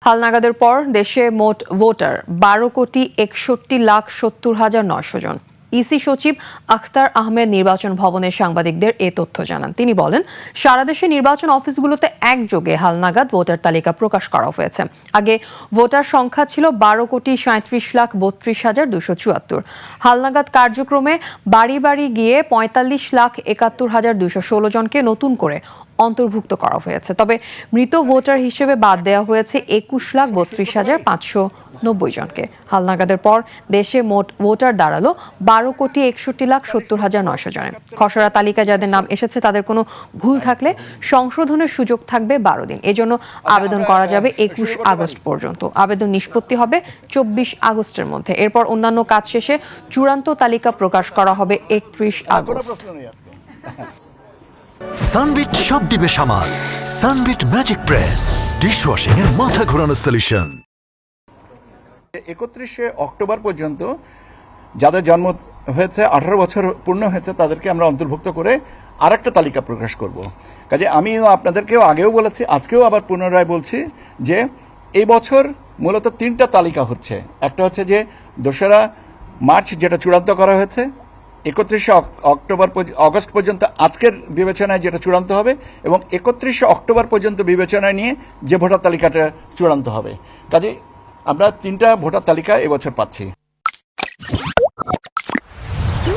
হালনাগাদের পর দেশে মোট ভোটার 12,61,70,900 জন। ইসি সচিব আখতার আহমেদ নির্বাচন ভবনের সাংবাদিকদের এ তথ্য জানান। তিনি বলেন, সারা দেশে নির্বাচন অফিসগুলোতে একযোগে হালনাগাদ ভোটার তালিকা প্রকাশ করা হয়েছে। আগে ভোটার সংখ্যা ছিল 12,37,32,274। হালনাগাদ কার্যক্রমে বাড়ি বাড়ি গিয়ে 45,71,216 জনকে নতুন করে অন্তর্ভুক্ত করা হয়েছে। তবে মৃত ভোটার হিসেবে বাদ দেওয়া হয়েছে 21,32,590 জনকে। হালনাগাদের পর দেশে মোট ভোটার দাঁড়ালো 12,61,70,900 জনের। খসড়া তালিকা যাদের নাম এসেছে তাদের কোনো ভুল থাকলে সংশোধনের সুযোগ থাকবে 12 দিন। এজন্য আবেদন করা যাবে 21 আগস্ট পর্যন্ত। আবেদন নিষ্পত্তি হবে 24 আগস্টের মধ্যে। এরপর অন্যান্য কাজ শেষে চূড়ান্ত তালিকা প্রকাশ করা হবে 31 আগস্ট। সানবিট সব দিবে সামাল। সানবিট ম্যাজিক প্রেস ডিশওয়াশিং এর মাথা ঘোরানো সলিউশন। 31 অক্টোবর পর্যন্ত যাদের জন্ম হয়েছে 18 বছর পূর্ণ হয়েছে তাদেরকে আমরা অন্তর্ভুক্ত করে আরেকটা তালিকা প্রকাশ করব। কাজে আমিও আপনাদেরকেও আগেও বলেছি, আজকেও আবার পুনরায় বলছি যে এই বছর মূলত 3টা তালিকা হচ্ছে। একটা হচ্ছে যে 2রা মার্চ যেটা চূড়ান্ত করা হয়েছে, 31 আগস্ট পর্যন্ত আজকের বিবেচনায় যেটা চূড়ান্ত হবে, এবং 31 অক্টোবর পর্যন্ত বিবেচনায় নিয়ে যে ভোটার তালিকাটা চূড়ান্ত হবে। কাজে আমরা 3টা ভোটার তালিকা এবছর পাচ্ছি।